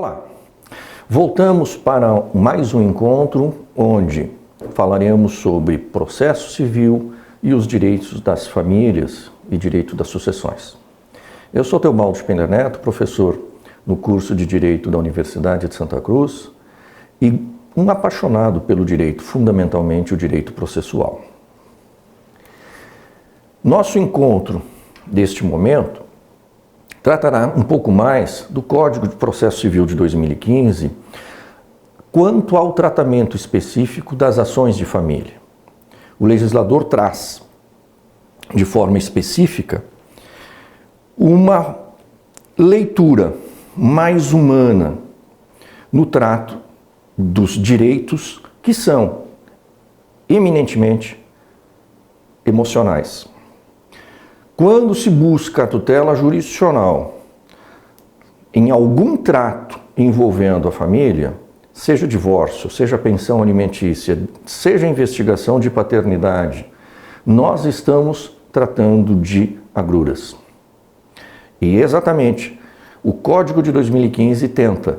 Olá, voltamos para mais um encontro onde falaremos sobre processo civil e os direitos das famílias e direito das sucessões. Eu sou Teobaldo Spender Neto, professor no curso de Direito da Universidade de Santa Cruz e um apaixonado pelo direito, fundamentalmente o direito processual. Nosso encontro deste momento tratará um pouco mais do Código de Processo Civil de 2015 quanto ao tratamento específico das ações de família. O legislador traz, de forma específica, uma leitura mais humana no trato dos direitos que são eminentemente emocionais. Quando se busca a tutela jurisdicional em algum trato envolvendo a família, seja divórcio, seja pensão alimentícia, seja investigação de paternidade, nós estamos tratando de agruras. E exatamente o Código de 2015 tenta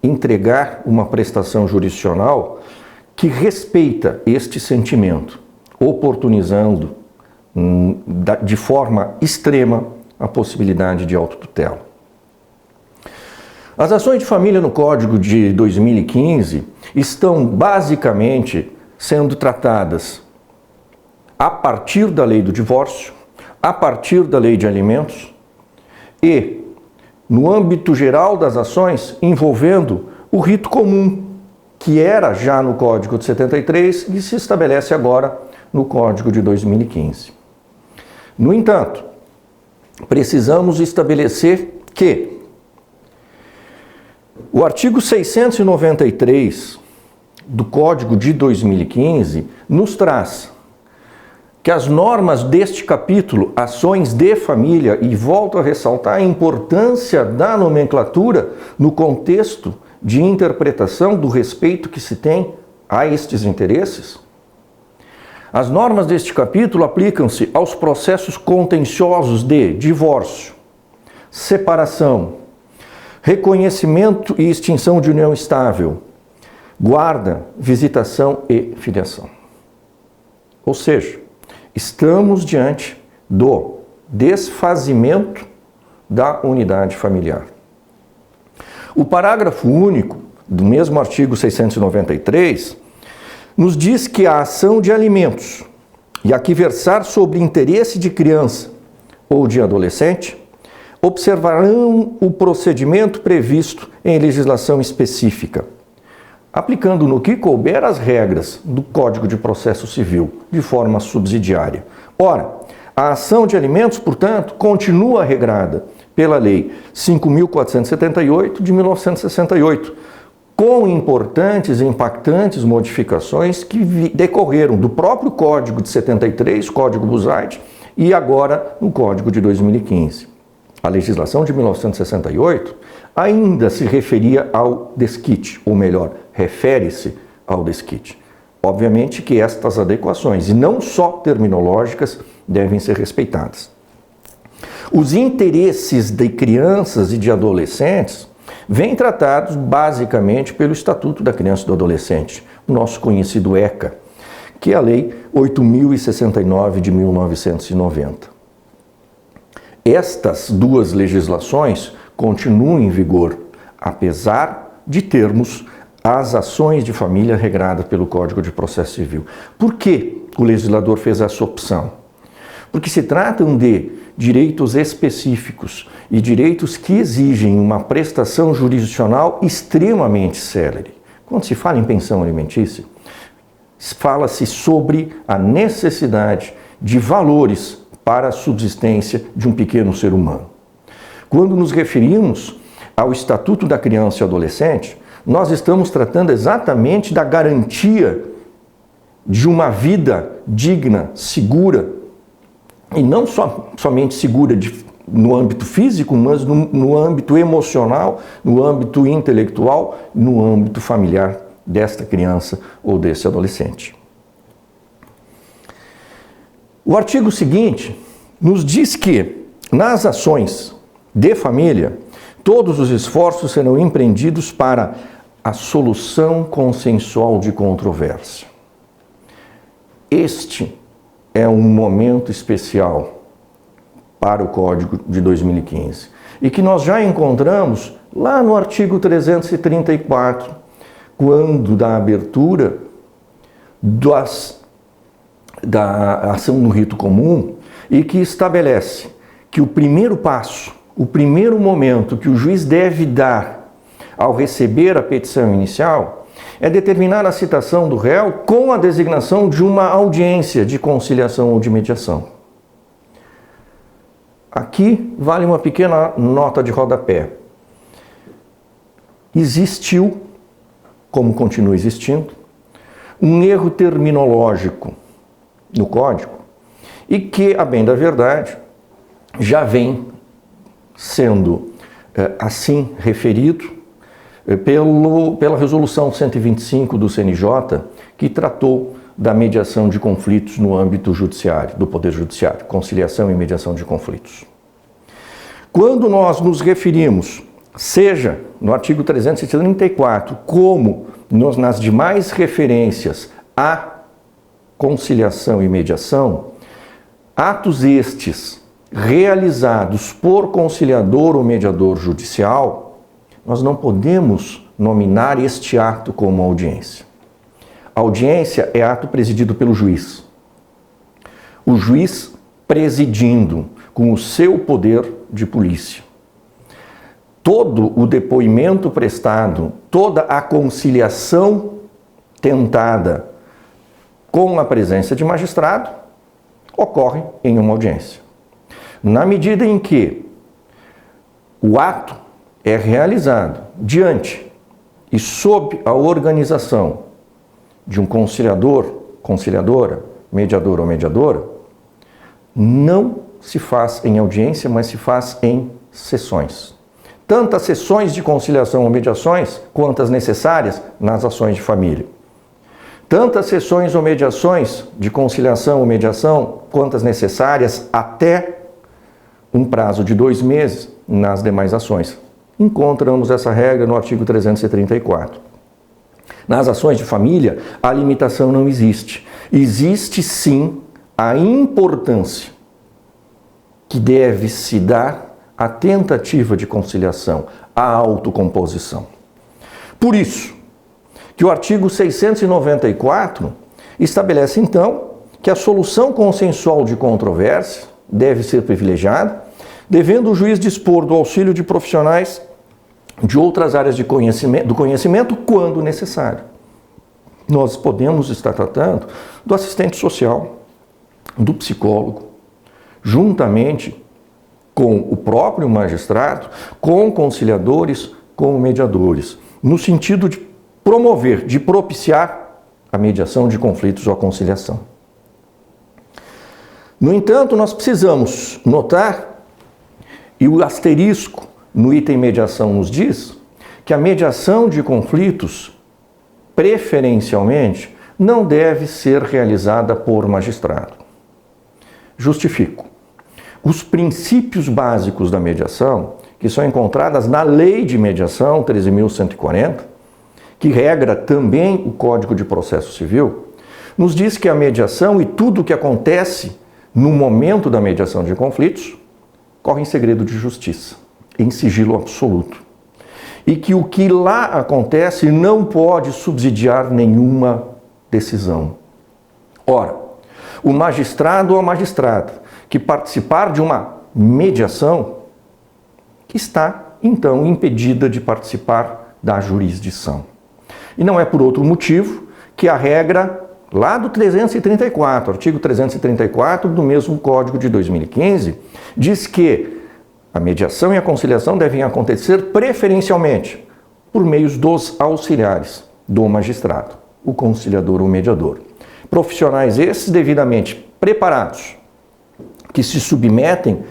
entregar uma prestação jurisdicional que respeita este sentimento, oportunizando de forma extrema a possibilidade de autotutela. As ações de família no Código de 2015 estão basicamente sendo tratadas a partir da lei do divórcio, a partir da lei de alimentos e, no âmbito geral das ações, envolvendo o rito comum, que era já no Código de 73 e se estabelece agora no Código de 2015. No entanto, precisamos estabelecer que o artigo 693 do Código de 2015 nos traz que as normas deste capítulo, ações de família, e volto a ressaltar a importância da nomenclatura no contexto de interpretação do respeito que se tem a estes interesses. As normas deste capítulo aplicam-se aos processos contenciosos de divórcio, separação, reconhecimento e extinção de união estável, guarda, visitação e filiação. Ou seja, estamos diante do desfazimento da unidade familiar. O parágrafo único do mesmo artigo 693 nos diz que a ação de alimentos, e aqui versar sobre interesse de criança ou de adolescente, observarão o procedimento previsto em legislação específica, aplicando no que couber as regras do Código de Processo Civil, de forma subsidiária. Ora, a ação de alimentos, portanto, continua regrada pela Lei 5.478 de 1968, com importantes e impactantes modificações que decorreram do próprio Código de 73, Código Buzaide, e agora no Código de 2015. A legislação de 1968 ainda se referia ao desquite, ou melhor, refere-se ao desquite. Obviamente que estas adequações, e não só terminológicas, devem ser respeitadas. Os interesses de crianças e de adolescentes vêm tratados basicamente pelo Estatuto da Criança e do Adolescente, o nosso conhecido ECA, que é a Lei 8.069 de 1990. Estas duas legislações continuam em vigor, apesar de termos as ações de família regradas pelo Código de Processo Civil. Por que o legislador fez essa opção? Porque se tratam de direitos específicos e direitos que exigem uma prestação jurisdicional extremamente célere. Quando se fala em pensão alimentícia, fala-se sobre a necessidade de valores para a subsistência de um pequeno ser humano. Quando nos referimos ao Estatuto da Criança e Adolescente, nós estamos tratando exatamente da garantia de uma vida digna, segura, e não somente segura no âmbito físico, mas no âmbito emocional, no âmbito intelectual, no âmbito familiar desta criança ou desse adolescente. O artigo seguinte nos diz que, nas ações de família, todos os esforços serão empreendidos para a solução consensual de controvérsia. Este é um momento especial para o Código de 2015 e que nós já encontramos lá no artigo 334, quando da abertura da ação no rito comum, e que estabelece que o primeiro passo, o primeiro momento que o juiz deve dar ao receber a petição inicial é determinar a citação do réu com a designação de uma audiência de conciliação ou de mediação. Aqui vale uma pequena nota de rodapé. Existiu, como continua existindo, um erro terminológico no Código e que, a bem da verdade, já vem sendo assim referido pela Resolução 125 do CNJ, que tratou da mediação de conflitos no âmbito judiciário, do Poder Judiciário, conciliação e mediação de conflitos. Quando nós nos referimos, seja no artigo 334, como nas demais referências à conciliação e mediação, atos estes realizados por conciliador ou mediador judicial, nós não podemos nominar este ato como audiência. A audiência é ato presidido pelo juiz. O juiz presidindo com o seu poder de polícia. Todo o depoimento prestado, toda a conciliação tentada com a presença de magistrado, ocorre em uma audiência. Na medida em que o ato é realizado diante e sob a organização de um conciliador, conciliadora, mediador ou mediadora, não se faz em audiência, mas se faz em sessões. Tantas sessões de conciliação ou mediações quantas necessárias nas ações de família. Tantas sessões ou mediações de conciliação ou mediação quantas necessárias até um prazo de 2 meses nas demais ações. Encontramos essa regra no artigo 334. Nas ações de família, a limitação não existe. Existe sim a importância que deve se dar à tentativa de conciliação, à autocomposição. Por isso, que o artigo 694 estabelece então que a solução consensual de controvérsia deve ser privilegiada, devendo o juiz dispor do auxílio de profissionais de outras áreas do conhecimento quando necessário. Nós podemos estar tratando do assistente social, do psicólogo, juntamente com o próprio magistrado, com conciliadores, com mediadores, no sentido de promover, de propiciar a mediação de conflitos ou a conciliação. No entanto, nós precisamos notar, e o asterisco no item mediação nos diz, que a mediação de conflitos, preferencialmente, não deve ser realizada por magistrado. Justifico. Os princípios básicos da mediação, que são encontradas na Lei de Mediação 13.140, que regra também o Código de Processo Civil, nos diz que a mediação e tudo o que acontece no momento da mediação de conflitos corre em segredo de justiça, em sigilo absoluto. E que o que lá acontece não pode subsidiar nenhuma decisão. Ora, o magistrado ou a magistrada que participar de uma mediação está, então, impedida de participar da jurisdição. E não é por outro motivo que a regra lá do 334, artigo 334 do mesmo Código de 2015, diz que a mediação e a conciliação devem acontecer preferencialmente por meios dos auxiliares do magistrado, o conciliador ou mediador. Profissionais esses devidamente preparados, que se submetem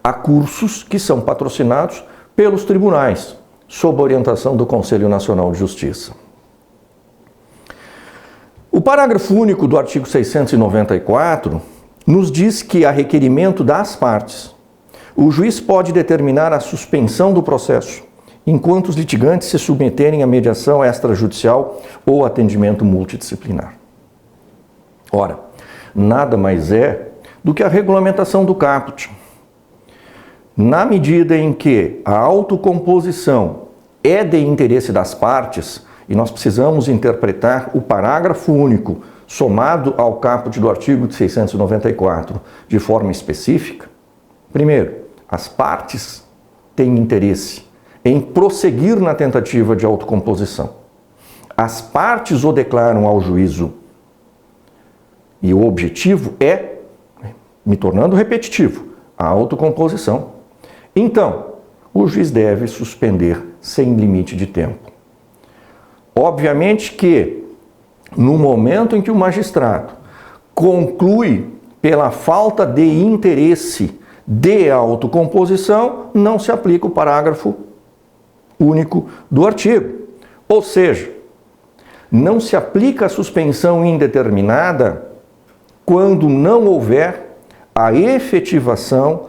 a cursos que são patrocinados pelos tribunais, sob a orientação do Conselho Nacional de Justiça. O parágrafo único do artigo 694 nos diz que, a requerimento das partes, o juiz pode determinar a suspensão do processo enquanto os litigantes se submeterem à mediação extrajudicial ou atendimento multidisciplinar. Ora, nada mais é do que a regulamentação do caput. Na medida em que a autocomposição é de interesse das partes, e nós precisamos interpretar o parágrafo único somado ao caput do artigo 694 de forma específica, primeiro, as partes têm interesse em prosseguir na tentativa de autocomposição. As partes o declaram ao juízo e o objetivo é, me tornando repetitivo, a autocomposição. Então, o juiz deve suspender sem limite de tempo. Obviamente que, no momento em que o magistrado conclui pela falta de interesse de autocomposição, não se aplica o parágrafo único do artigo. Ou seja, não se aplica a suspensão indeterminada quando não houver a efetivação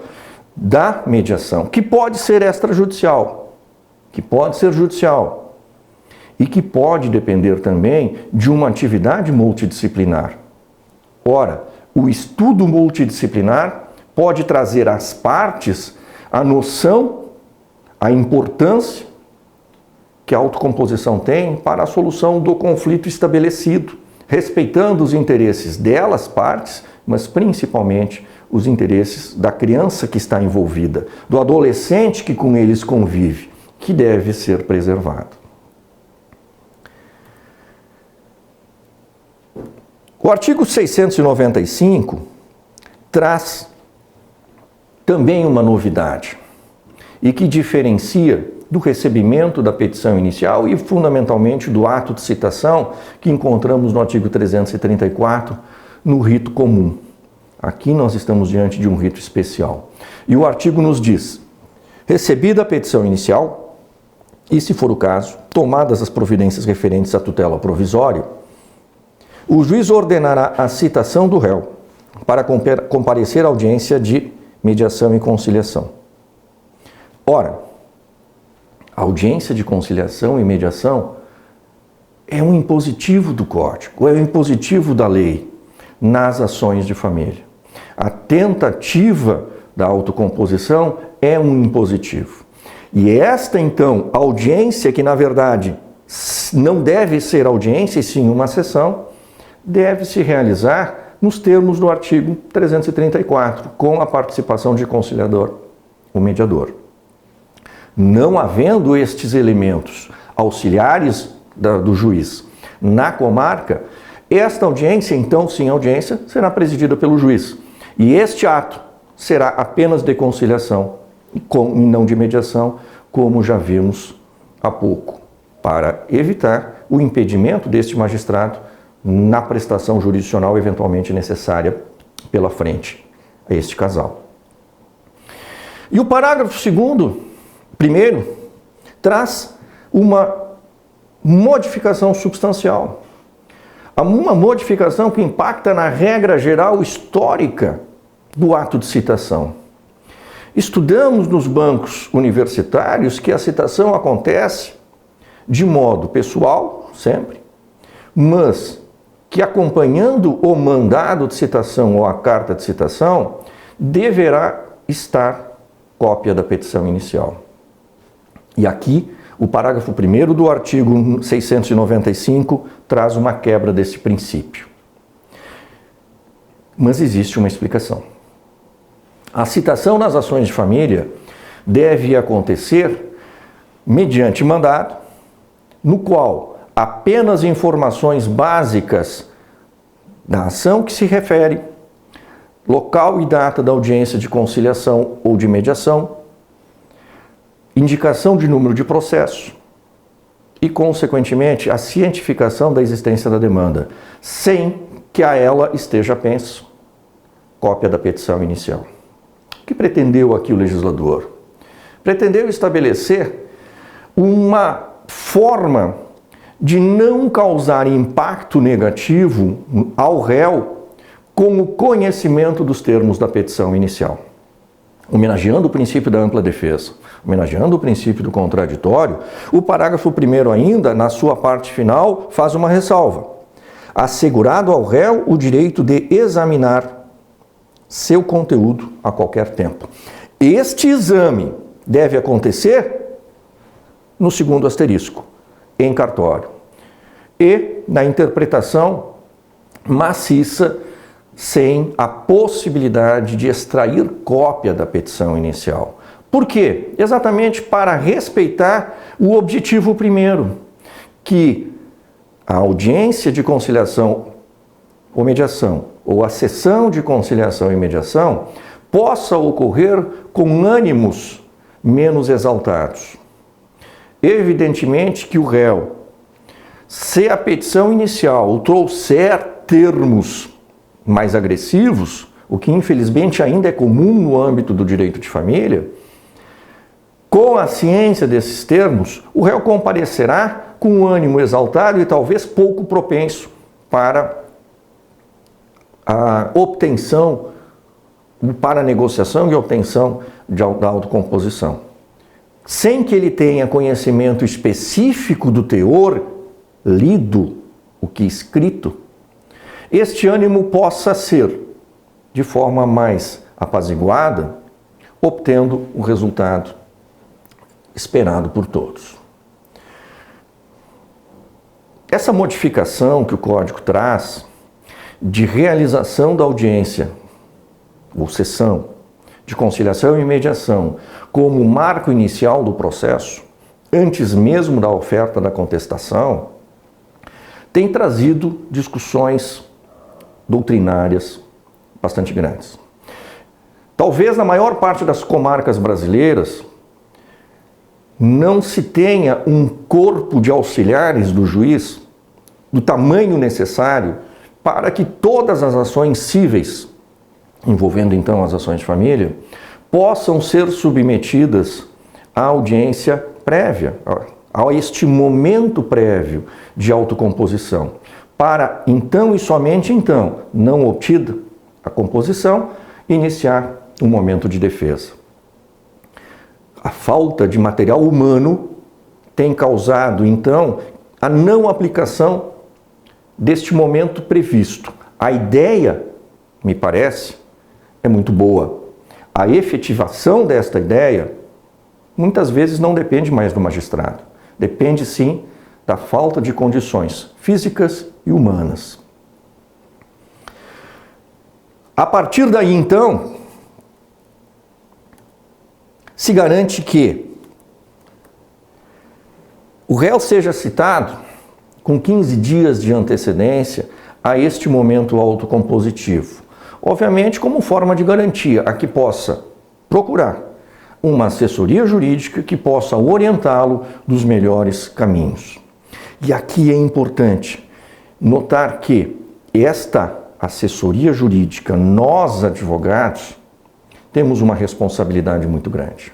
da mediação, que pode ser extrajudicial, que pode ser judicial e que pode depender também de uma atividade multidisciplinar. Ora, o estudo multidisciplinar pode trazer às partes a noção, a importância que a autocomposição tem para a solução do conflito estabelecido, respeitando os interesses delas, partes, mas principalmente os interesses da criança que está envolvida, do adolescente que com eles convive, que deve ser preservado. O artigo 695 traz também uma novidade e que diferencia do recebimento da petição inicial e fundamentalmente do ato de citação que encontramos no artigo 334 no rito comum. Aqui nós estamos diante de um rito especial. E o artigo nos diz: recebida a petição inicial e, se for o caso, tomadas as providências referentes à tutela provisória, o juiz ordenará a citação do réu para comparecer à audiência de mediação e conciliação. Ora, a audiência de conciliação e mediação é um impositivo do Código, é um impositivo da lei nas ações de família. A tentativa da autocomposição é um impositivo. E esta, então, audiência, que na verdade não deve ser audiência, e sim uma sessão, deve se realizar nos termos do artigo 334, com a participação de conciliador, o mediador. Não havendo estes elementos auxiliares do juiz na comarca, esta audiência, então sim audiência, será presidida pelo juiz. E este ato será apenas de conciliação e não de mediação, como já vimos há pouco, para evitar o impedimento deste magistrado na prestação jurisdicional eventualmente necessária pela frente a este casal. E o parágrafo 2º, primeiro, traz uma modificação substancial. Uma modificação que impacta na regra geral histórica do ato de citação. Estudamos nos bancos universitários que a citação acontece de modo pessoal, sempre, mas que acompanhando o mandado de citação ou a carta de citação, deverá estar cópia da petição inicial. E aqui, o parágrafo 1º do artigo 695 traz uma quebra desse princípio. Mas existe uma explicação. A citação nas ações de família deve acontecer mediante mandado, no qual apenas informações básicas da ação que se refere, local e data da audiência de conciliação ou de mediação, indicação de número de processo e, consequentemente, a cientificação da existência da demanda, sem que a ela esteja apenso cópia da petição inicial. O que pretendeu aqui o legislador? Pretendeu estabelecer uma forma de não causar impacto negativo ao réu com o conhecimento dos termos da petição inicial. homenageando o princípio da ampla defesa, homenageando o princípio do contraditório, o parágrafo 1º ainda, na sua parte final, faz uma ressalva. Assegurado ao réu o direito de examinar seu conteúdo a qualquer tempo. Este exame deve acontecer no segundo asterisco, em cartório, e na interpretação maciça, sem a possibilidade de extrair cópia da petição inicial. Por quê? Exatamente para respeitar o objetivo primeiro, que a audiência de conciliação ou mediação, ou a sessão de conciliação e mediação, possa ocorrer com ânimos menos exaltados. Evidentemente que o réu, se a petição inicial trouxer termos mais agressivos, o que infelizmente ainda é comum no âmbito do direito de família, com a ciência desses termos, o réu comparecerá com um ânimo exaltado e talvez pouco propenso para a obtenção, para a negociação e obtenção da autocomposição. Sem que ele tenha conhecimento específico do teor lido, o que escrito, este ânimo possa ser, de forma mais apaziguada, obtendo o resultado esperado por todos. Essa modificação que o Código traz de realização da audiência ou sessão de conciliação e mediação como marco inicial do processo, antes mesmo da oferta da contestação, tem trazido discussões doutrinárias bastante grandes. Talvez na maior parte das comarcas brasileiras não se tenha um corpo de auxiliares do juiz do tamanho necessário para que todas as ações cíveis, envolvendo então as ações de família, possam ser submetidas à audiência prévia, a este momento prévio de autocomposição, para então e somente então, não obtida a composição, iniciar um momento de defesa. A falta de material humano tem causado então a não aplicação deste momento previsto. A ideia, me parece, é muito boa. A efetivação desta ideia muitas vezes não depende mais do magistrado. Depende sim da falta de condições físicas e humanas. A partir daí, então, se garante que o réu seja citado com 15 dias de antecedência a este momento autocompositivo. Obviamente, como forma de garantia, a que possa procurar uma assessoria jurídica que possa orientá-lo dos melhores caminhos. E aqui é importante notar que esta assessoria jurídica, nós advogados, temos uma responsabilidade muito grande.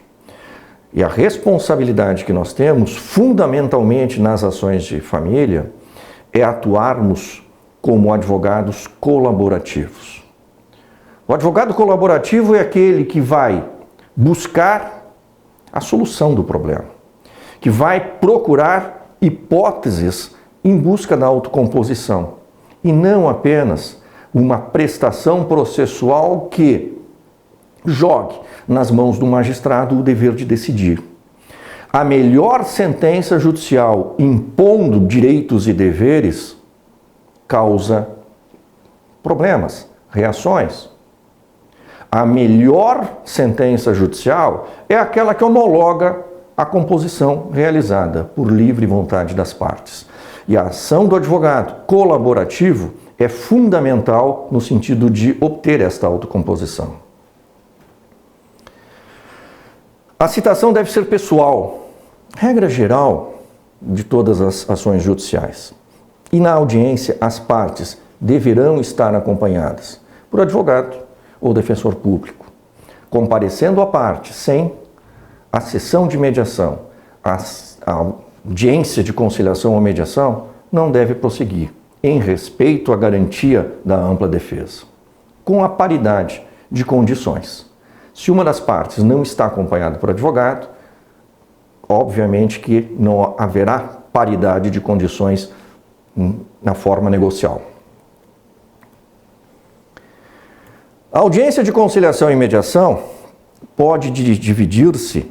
E a responsabilidade que nós temos, fundamentalmente nas ações de família, é atuarmos como advogados colaborativos. O advogado colaborativo é aquele que vai buscar a solução do problema, que vai procurar hipóteses em busca da autocomposição, e não apenas uma prestação processual que jogue nas mãos do magistrado o dever de decidir. A melhor sentença judicial impondo direitos e deveres causa problemas, reações. A melhor sentença judicial é aquela que homologa a composição realizada por livre vontade das partes. E a ação do advogado colaborativo é fundamental no sentido de obter esta autocomposição. A citação deve ser pessoal, regra geral de todas as ações judiciais. E na audiência, as partes deverão estar acompanhadas por advogado ou defensor público, comparecendo à parte sem a sessão de mediação, a audiência de conciliação ou mediação não deve prosseguir, em respeito à garantia da ampla defesa, com a paridade de condições, Se uma das partes não está acompanhada por advogado, obviamente que não haverá paridade de condições na forma negocial. A audiência de conciliação e mediação pode dividir-se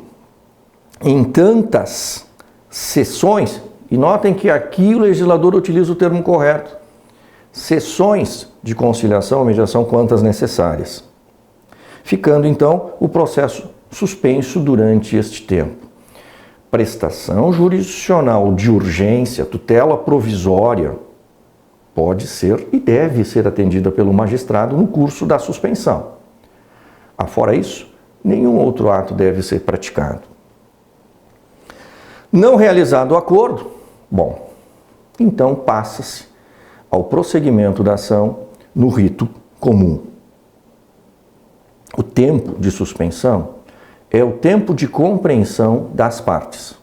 em tantas sessões, e notem que aqui o legislador utiliza o termo correto, sessões de conciliação ou mediação quantas necessárias, ficando então o processo suspenso durante este tempo. Prestação jurisdicional de urgência, tutela provisória, pode ser e deve ser atendida pelo magistrado no curso da suspensão. Afora isso, nenhum outro ato deve ser praticado. Não realizado o acordo, bom, então passa-se ao prosseguimento da ação no rito comum. O tempo de suspensão é o tempo de compreensão das partes,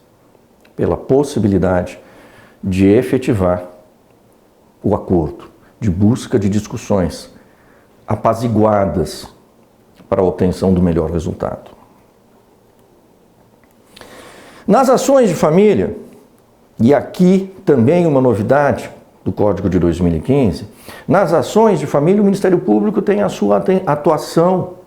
pela possibilidade de efetivar o acordo, de busca de discussões apaziguadas para a obtenção do melhor resultado. Nas ações de família, e aqui também uma novidade do Código de 2015, nas ações de família o Ministério Público tem a sua atuação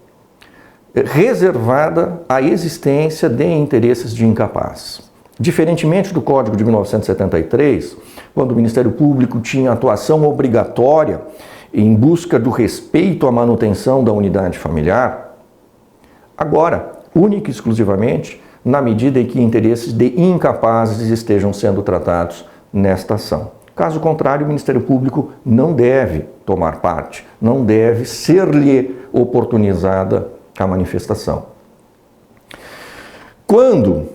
reservada à existência de interesses de incapaz. Diferentemente do Código de 1973, quando o Ministério Público tinha atuação obrigatória em busca do respeito à manutenção da unidade familiar, agora, única e exclusivamente, na medida em que interesses de incapazes estejam sendo tratados nesta ação. Caso contrário, o Ministério Público não deve tomar parte, não deve ser-lhe oportunizada a manifestação. Quando,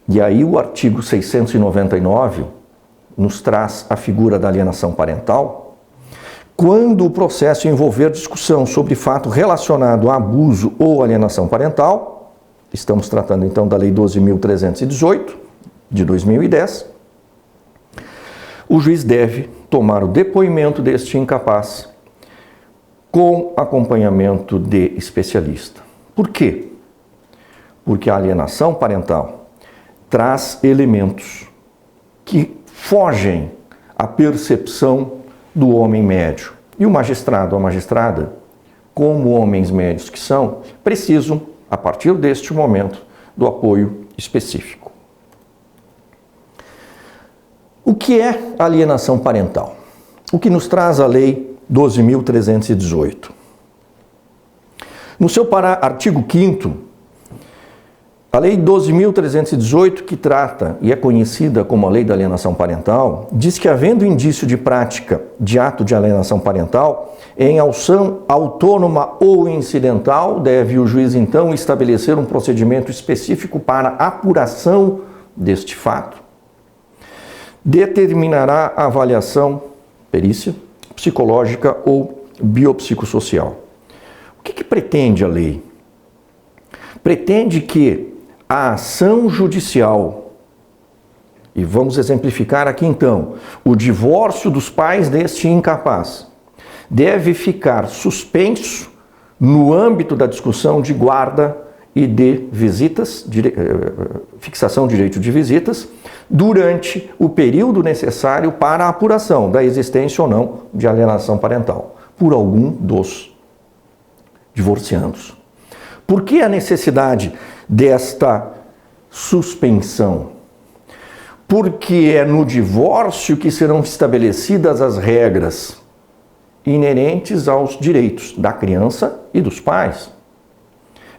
e aí o artigo 699 nos traz a figura da alienação parental, quando o processo envolver discussão sobre fato relacionado a abuso ou alienação parental, estamos tratando então da Lei 12.318 de 2010, o juiz deve tomar o depoimento deste incapaz com acompanhamento de especialista. Por quê? Porque a alienação parental traz elementos que fogem à percepção do homem médio. E o magistrado ou a magistrada, como homens médios que são, precisam, a partir deste momento, do apoio específico. O que é alienação parental? O que nos traz a Lei 12.318. No seu artigo 5º, a Lei 12.318, que trata e é conhecida como a Lei da Alienação Parental, diz que, havendo indício de prática de ato de alienação parental, em ação autônoma ou incidental, deve o juiz então estabelecer um procedimento específico para apuração deste fato, determinará a avaliação, perícia, psicológica ou biopsicossocial. O que pretende a lei? Pretende que a ação judicial, e vamos exemplificar aqui então, o divórcio dos pais deste incapaz, deve ficar suspenso no âmbito da discussão de guarda e de visitas, fixação de direito de visitas, durante o período necessário para a apuração da existência ou não de alienação parental por algum dos divorciandos. Por que a necessidade desta suspensão? Porque é no divórcio que serão estabelecidas as regras inerentes aos direitos da criança e dos pais.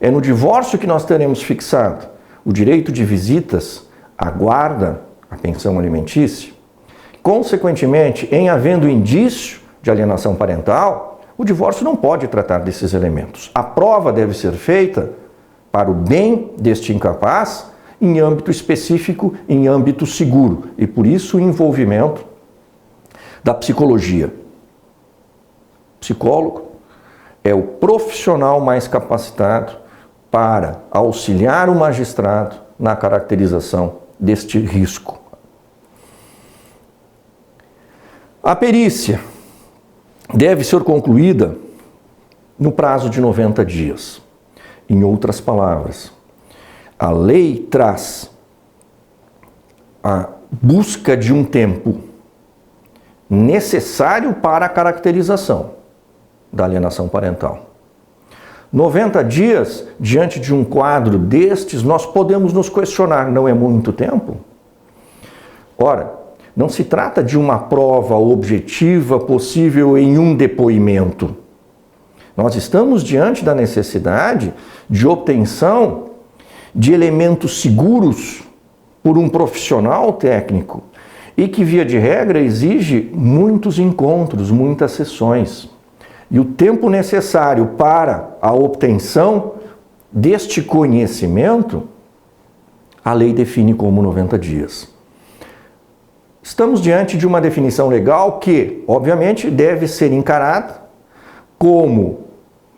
É no divórcio que nós teremos fixado o direito de visitas, a guarda, a pensão alimentícia. Consequentemente, em havendo indício de alienação parental, o divórcio não pode tratar desses elementos. A prova deve ser feita para o bem deste incapaz em âmbito específico, em âmbito seguro. E por isso o envolvimento da psicologia. O psicólogo é o profissional mais capacitado para auxiliar o magistrado na caracterização deste risco. A perícia deve ser concluída no prazo de 90 dias. Em outras palavras, a lei traz a busca de um tempo necessário para a caracterização da alienação parental. 90 dias, diante de um quadro destes, nós podemos nos questionar, não é muito tempo? Ora, não se trata de uma prova objetiva possível em um depoimento. Nós estamos diante da necessidade de obtenção de elementos seguros por um profissional técnico e que, via de regra, exige muitos encontros, muitas sessões. E o tempo necessário para a obtenção deste conhecimento, a lei define como 90 dias. Estamos diante de uma definição legal que, obviamente, deve ser encarada como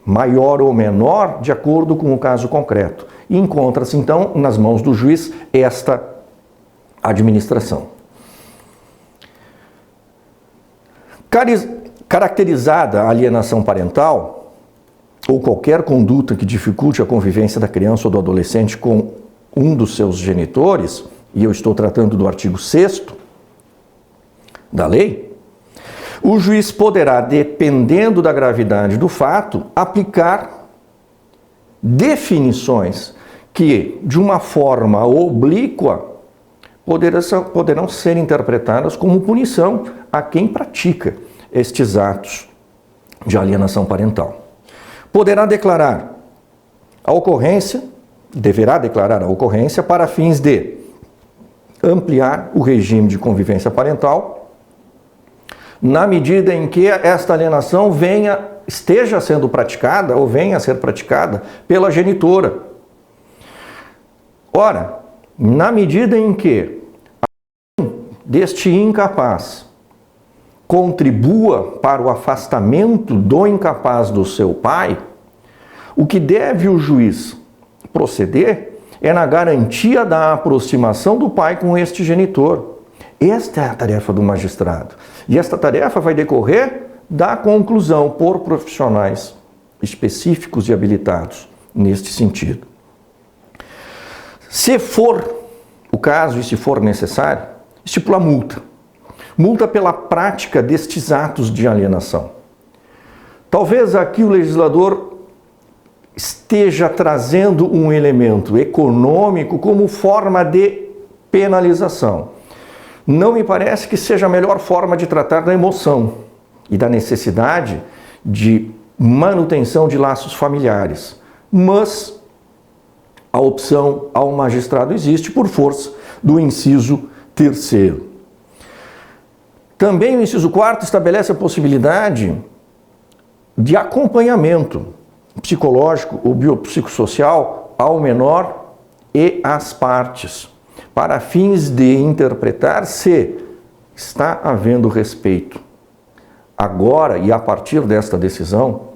maior ou menor de acordo com o caso concreto. E encontra-se, então, nas mãos do juiz esta administração. Caracterizada a alienação parental, ou qualquer conduta que dificulte a convivência da criança ou do adolescente com um dos seus genitores, e eu estou tratando do artigo 6º da lei, o juiz poderá, dependendo da gravidade do fato, aplicar definições que, de uma forma oblíqua, poderão ser interpretadas como punição a quem pratica estes atos de alienação parental. Poderá declarar a ocorrência, deverá declarar a ocorrência para fins de ampliar o regime de convivência parental, na medida em que esta alienação esteja sendo praticada ou venha a ser praticada pela genitora. Ora, na medida em que deste incapaz contribua para o afastamento do incapaz do seu pai, o que deve o juiz proceder é na garantia da aproximação do pai com este genitor. Esta é a tarefa do magistrado. E esta tarefa vai decorrer da conclusão por profissionais específicos e habilitados neste sentido. Se for o caso e se for necessário, estipula multa. Multa pela prática destes atos de alienação. Talvez aqui o legislador esteja trazendo um elemento econômico como forma de penalização. Não me parece que seja a melhor forma de tratar da emoção e da necessidade de manutenção de laços familiares. Mas a opção ao magistrado existe por força do inciso 3º. Também o inciso 4º estabelece a possibilidade de acompanhamento psicológico ou biopsicossocial ao menor e às partes, para fins de interpretar se está havendo respeito, agora e a partir desta decisão,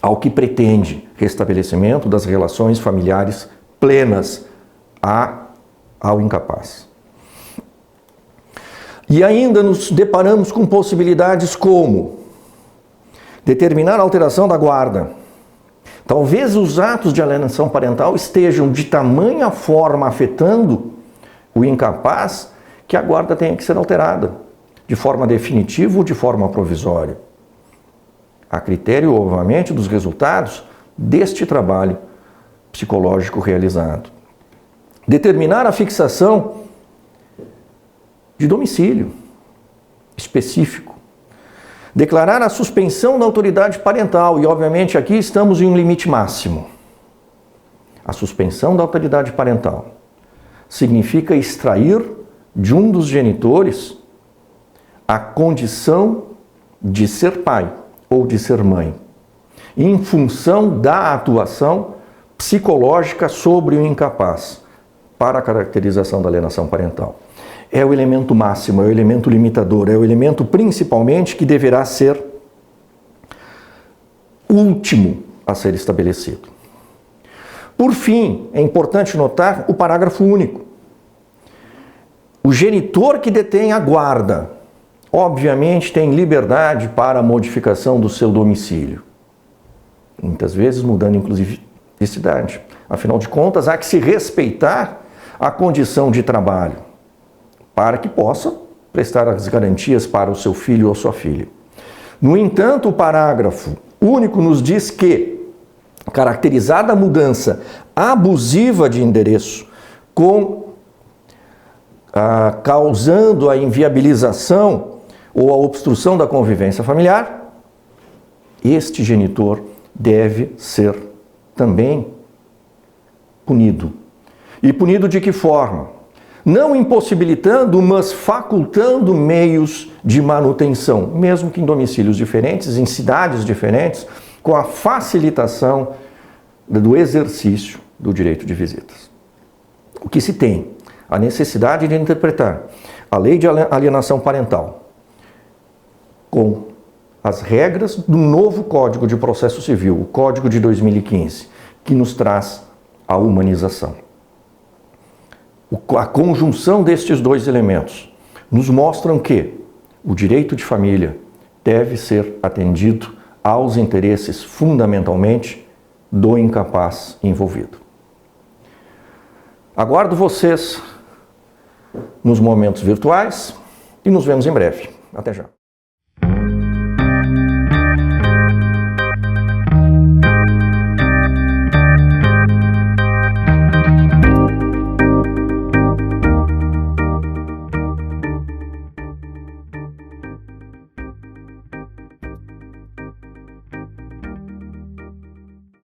ao que pretende restabelecimento das relações familiares plenas ao incapaz. E ainda nos deparamos com possibilidades como determinar a alteração da guarda. Talvez os atos de alienação parental estejam de tamanha forma afetando o incapaz que a guarda tenha que ser alterada, de forma definitiva ou de forma provisória. A critério, obviamente, dos resultados deste trabalho psicológico realizado. Determinar a fixação de domicílio específico. Declarar a suspensão da autoridade parental, e obviamente aqui estamos em um limite máximo. A suspensão da autoridade parental significa extrair de um dos genitores a condição de ser pai ou de ser mãe, em função da atuação psicológica sobre o incapaz para a caracterização da alienação parental. É o elemento máximo, é o elemento limitador, é o elemento principalmente que deverá ser último a ser estabelecido. Por fim, é importante notar o parágrafo único. O genitor que detém a guarda, obviamente, tem liberdade para a modificação do seu domicílio. Muitas vezes mudando, inclusive, felicidade. Afinal de contas, há que se respeitar a condição de trabalho para que possa prestar as garantias para o seu filho ou sua filha. No entanto, o parágrafo único nos diz que, caracterizada a mudança abusiva de endereço, causando a inviabilização ou a obstrução da convivência familiar, este genitor deve ser também punido. E punido de que forma? Não impossibilitando, mas facultando meios de manutenção, mesmo que em domicílios diferentes, em cidades diferentes, com a facilitação do exercício do direito de visitas. O que se tem? A necessidade de interpretar a lei de alienação parental com as regras do novo Código de Processo Civil, o Código de 2015, que nos traz a humanização. A conjunção destes dois elementos nos mostram que o direito de família deve ser atendido aos interesses, fundamentalmente, do incapaz envolvido. Aguardo vocês nos momentos virtuais e nos vemos em breve. Até já.